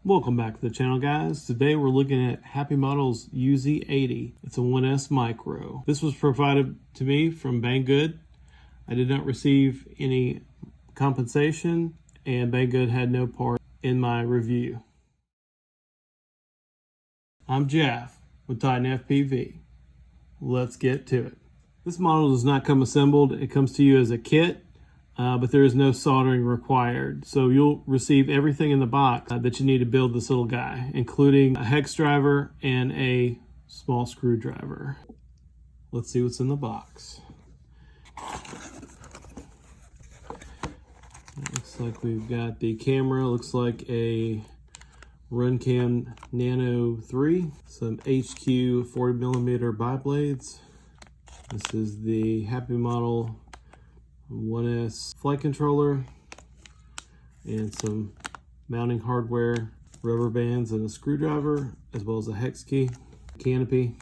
Welcome back to the channel, guys. Today we're looking at Happy Model's UZ80. It's a 1S micro. This was provided to me from Banggood. I did not receive any compensation, and Banggood had no part in my review. I'm Jeff with Titan FPV. Let's get to it. This model does not come assembled. It comes to you as a kit. But there is no soldering required. So you'll receive everything in the box that you need to build this little guy, including a hex driver and a small screwdriver. Let's see what's in the box. Looks like we've got the camera. Looks like a Runcam Nano 3, some HQ 40mm bi-blades. This is the Happy Model 1S flight controller and some mounting hardware, rubber bands and a screwdriver, as well as a hex key, canopy,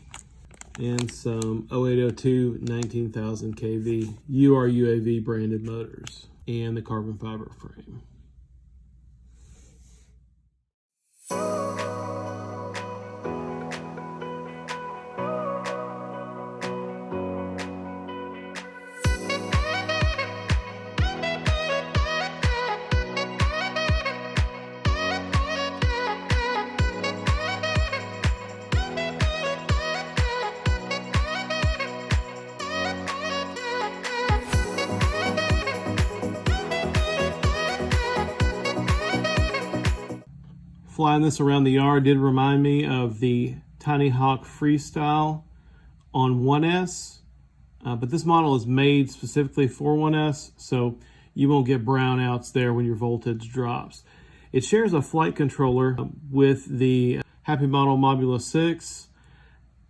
and some 0802 19,000 kV URUAV branded motors and the carbon fiber frame. Flying this around the yard did remind me of the Tiny Hawk Freestyle on 1S, but this model is made specifically for 1S, so you won't get brownouts there when your voltage drops. It shares a flight controller with the Happy Model Modula 6,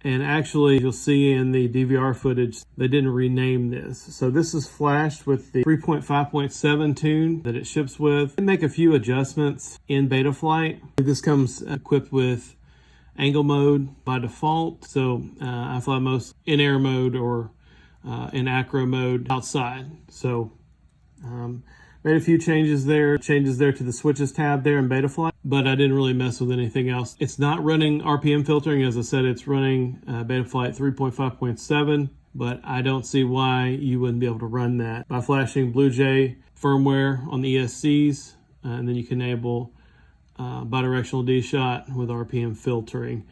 and actually you'll see in the DVR footage they didn't rename this. So this is flashed with the 3.5.7 tune that it ships with. They make a few adjustments in beta flight. This comes equipped with angle mode by default. So I fly most in air mode or in acro mode outside. So made a few changes there to the switches tab there in Betaflight, but I didn't really mess with anything else. It's not running RPM filtering. As I said, it's running Betaflight 3.5.7, but I don't see why you wouldn't be able to run that by flashing BlueJ firmware on the ESCs, and then you can enable bidirectional D-Shot with RPM filtering.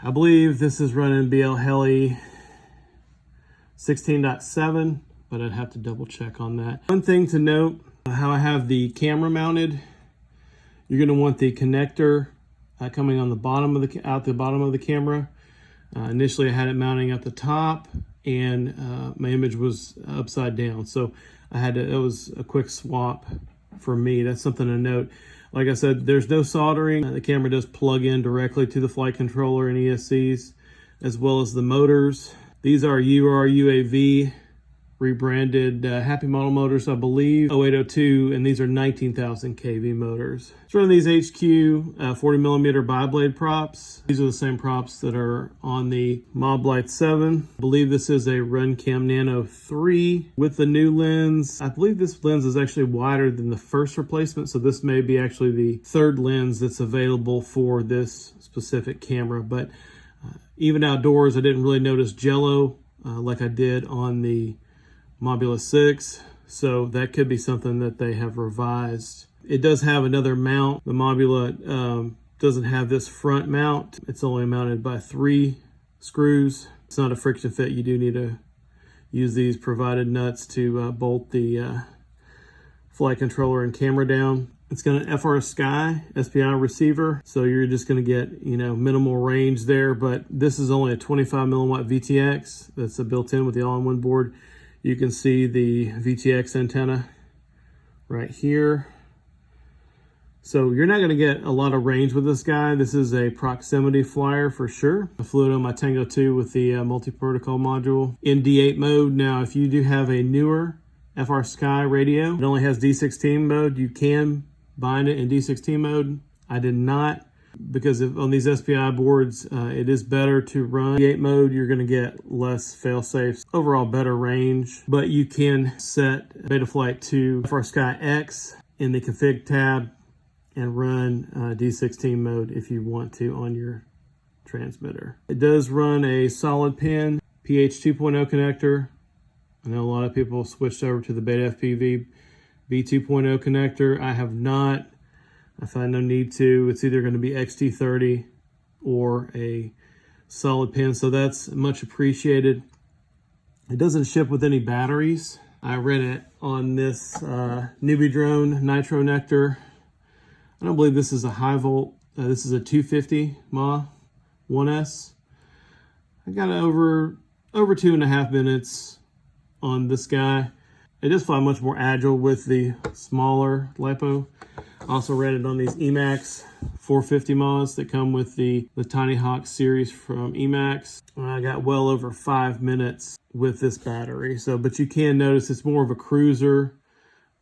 I believe this is running BL Heli 16.7. but I'd have to double check on that. One thing to note, how I have the camera mounted, you're gonna want the connector coming on the bottom of the bottom of the camera. Initially I had it mounting at the top, and my image was upside down. So it was a quick swap for me. That's something to note. Like I said, there's no soldering. The camera does plug in directly to the flight controller and ESCs, as well as the motors. These are URUAV rebranded Happy Model motors, I believe, 0802, and these are 19,000 kV motors. It's running these HQ 40mm bi-blade props. These are the same props that are on the Moblite 7. I believe this is a Runcam Nano 3 with the new lens. I believe this lens is actually wider than the first replacement, so this may be actually the third lens that's available for this specific camera. But even outdoors, I didn't really notice jello like I did on the Modula 6, so that could be something that they have revised. It does have another mount. The Modula doesn't have this front mount. It's only mounted by 3 screws. It's not a friction fit. You do need to use these provided nuts to bolt the flight controller and camera down. It's got an FrSky SPI receiver, so you're just going to get, minimal range there, but this is only a 25 milliwatt VTX that's built in with the all-in-one board. You can see the VTX antenna right here. So you're not going to get a lot of range with this guy. This is a proximity flyer for sure. I flew it on my Tango 2 with the multi-protocol module in D8 mode. Now, if you do have a newer FrSky radio, it only has D16 mode. You can bind it in D16 mode. I did not, because on these SPI boards, it is better to run D8 mode. You're going to get less fail-safes, overall better range, but you can set Betaflight to FrSky X in the config tab and run D16 mode if you want to on your transmitter. It does run a solid pin PH 2.0 connector. I know a lot of people switched over to the Beta FPV B2.0 connector. I have not. I find no need to. It's either going to be XT30 or a solid pin, so that's much appreciated. It doesn't ship with any batteries. I read it on this Newbie Drone Nitro Nectar. I don't believe this is a high volt. This is a 250 mAh 1S. I got over 2.5 minutes on this guy. It does fly much more agile with the smaller LiPo. Also read it on these Emax 450 mAhs that come with the Tiny Hawk series from Emax. I got well over 5 minutes with this battery. So, but you can notice it's more of a cruiser.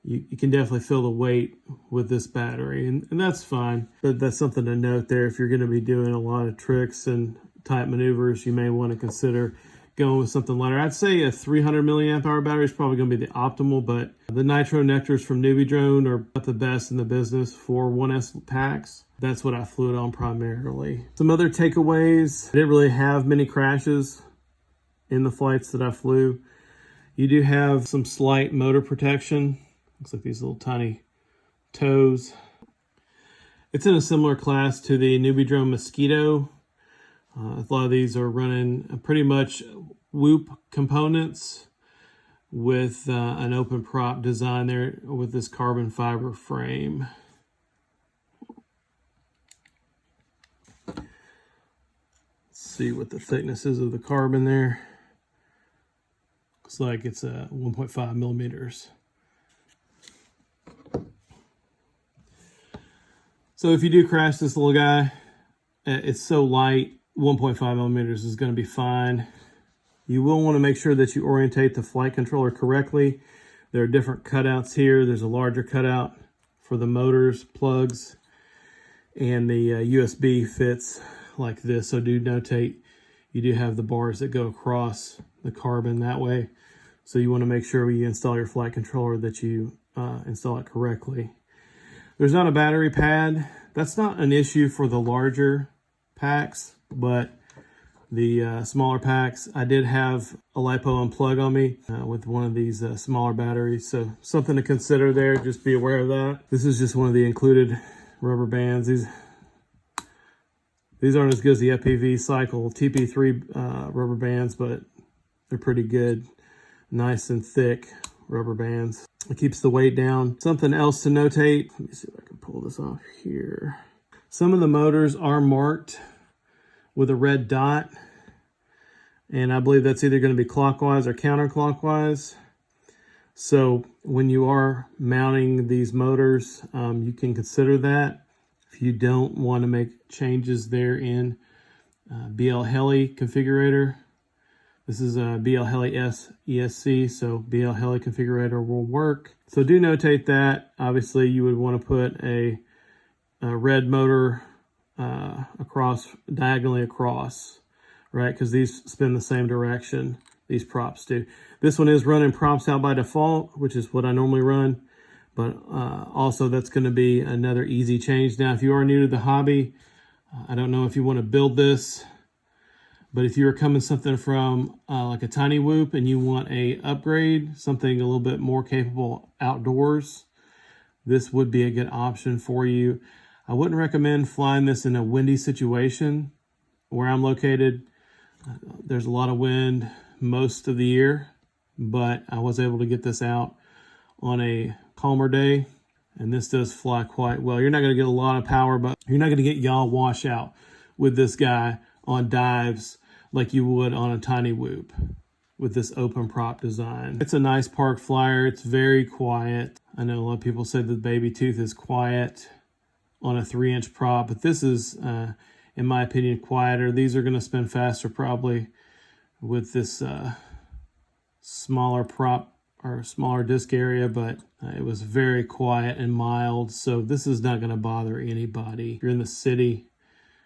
You can definitely feel the weight with this battery, and that's fine. But that's something to note there. If you're going to be doing a lot of tricks and tight maneuvers, you may want to consider going with something lighter. I'd say a 300 milliamp hour battery is probably going to be the optimal, but the Nitro Nectars from Newbie Drone are about the best in the business for 1S packs. That's what I flew it on primarily. Some other takeaways: I didn't really have many crashes in the flights that I flew. You do have some slight motor protection. Looks like these little tiny toes. It's in a similar class to the Newbie Drone Mosquito. A lot of these are running pretty much Whoop components with an open prop design there with this carbon fiber frame. Let's see what the thickness is of the carbon there. Looks like it's 1.5 millimeters. So if you do crash this little guy, it's so light, 1.5 millimeters is going to be fine. You will want to make sure that you orientate the flight controller correctly. There are different cutouts here. There's a larger cutout for the motors, plugs, and the USB fits like this. So do notate, you do have the bars that go across the carbon that way. So you want to make sure when you install your flight controller that you install it correctly. There's not a battery pad. That's not an issue for the larger packs, but the smaller packs, I did have a LiPo unplug on me with one of these smaller batteries. So something to consider there, just be aware of that. This is just one of the included rubber bands. These aren't as good as the FPV Cycle TP3 rubber bands, but they're pretty good. Nice and thick rubber bands. It keeps the weight down. Something else to notate, let me see if I can pull this off here. Some of the motors are marked with a red dot, and I believe that's either going to be clockwise or counterclockwise. So when you are mounting these motors, you can consider that. If you don't want to make changes there in BL Heli configurator, this is a BL Heli S ESC, so BL Heli configurator will work. So do notate that. Obviously, you would want to put a red motor diagonally across, right? Because these spin the same direction, these props do. This one is running props out by default, which is what I normally run, but also that's going to be another easy change. Now, if you are new to the hobby, I don't know if you want to build this, but if you are coming something from like a tiny whoop and you want a upgrade, something a little bit more capable outdoors, this would be a good option for you. I wouldn't recommend flying this in a windy situation. Where I'm located, there's a lot of wind most of the year, but I was able to get this out on a calmer day, and this does fly quite well. You're not going to get a lot of power, but you're not going to get yaw washout with this guy on dives like you would on a tiny whoop with this open prop design. It's a nice park flyer. It's very quiet. I know a lot of people say the Baby Tooth is quiet on a 3-inch prop, but this is, in my opinion, quieter. These are going to spin faster probably with this smaller prop or smaller disc area, but it was very quiet and mild, so this is not going to bother anybody. If you're in the city,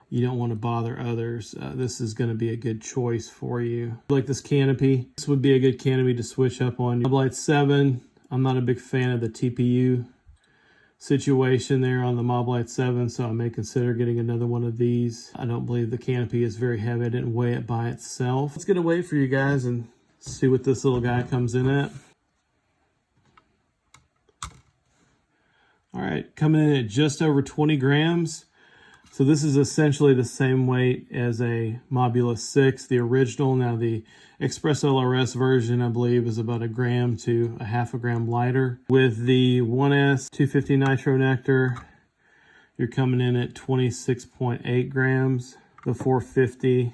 you don't want to bother others. This is going to be a good choice for you. Like this canopy, this would be a good canopy to switch up on. Light 7, I'm not a big fan of the TPU situation there on the Mobilite 7, so I may consider getting another one of these. I don't believe the canopy is very heavy. I didn't weigh it by itself. Let's get a weight for you guys and see what this little guy comes in at. All right, coming in at just over 20 grams. So this is essentially the same weight as a Mobula 6, the original. Now the Express LRS version, I believe, is about 1 gram to a half a gram lighter. With the 1S 250 nitro nectar, you're coming in at 26.8 grams. The 450,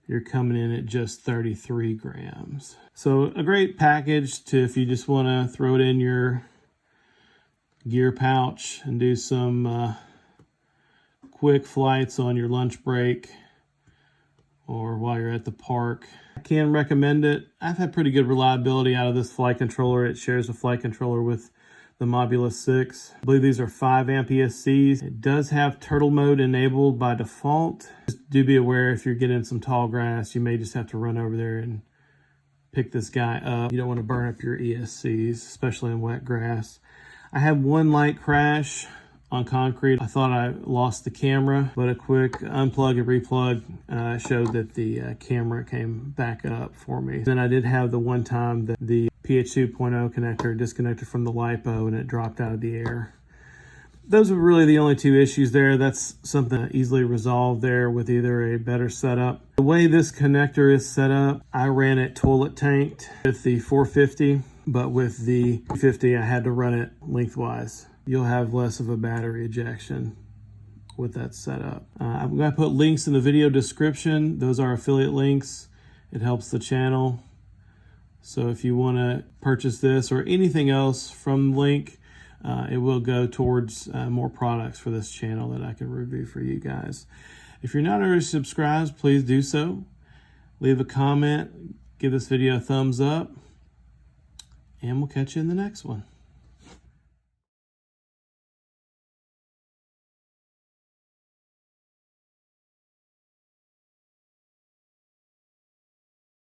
you're coming in at just 33 grams. So a great package to, if you just want to throw it in your gear pouch and do some quick flights on your lunch break or while you're at the park. I can recommend it. I've had pretty good reliability out of this flight controller. It shares a flight controller with the Mobula 6. I believe these are 5 amp ESCs. It does have turtle mode enabled by default. Just do be aware, if you're getting some tall grass, you may just have to run over there and pick this guy up. You don't want to burn up your ESCs, especially in wet grass. I had one light crash on concrete. I thought I lost the camera, but a quick unplug and replug showed that the camera came back up for me. Then I did have the one time that the PH2.0 connector disconnected from the LiPo and it dropped out of the air. Those are really the only two issues there. That's something easily resolved there with either a better setup. The way this connector is set up, I ran it toilet tanked with the 450, but with the 250, I had to run it lengthwise. You'll have less of a battery ejection with that setup. I'm going to put links in the video description. Those are affiliate links. It helps the channel. So if you want to purchase this or anything else from the link, it will go towards more products for this channel that I can review for you guys. If you're not already subscribed, please do so. Leave a comment, give this video a thumbs up, and we'll catch you in the next one.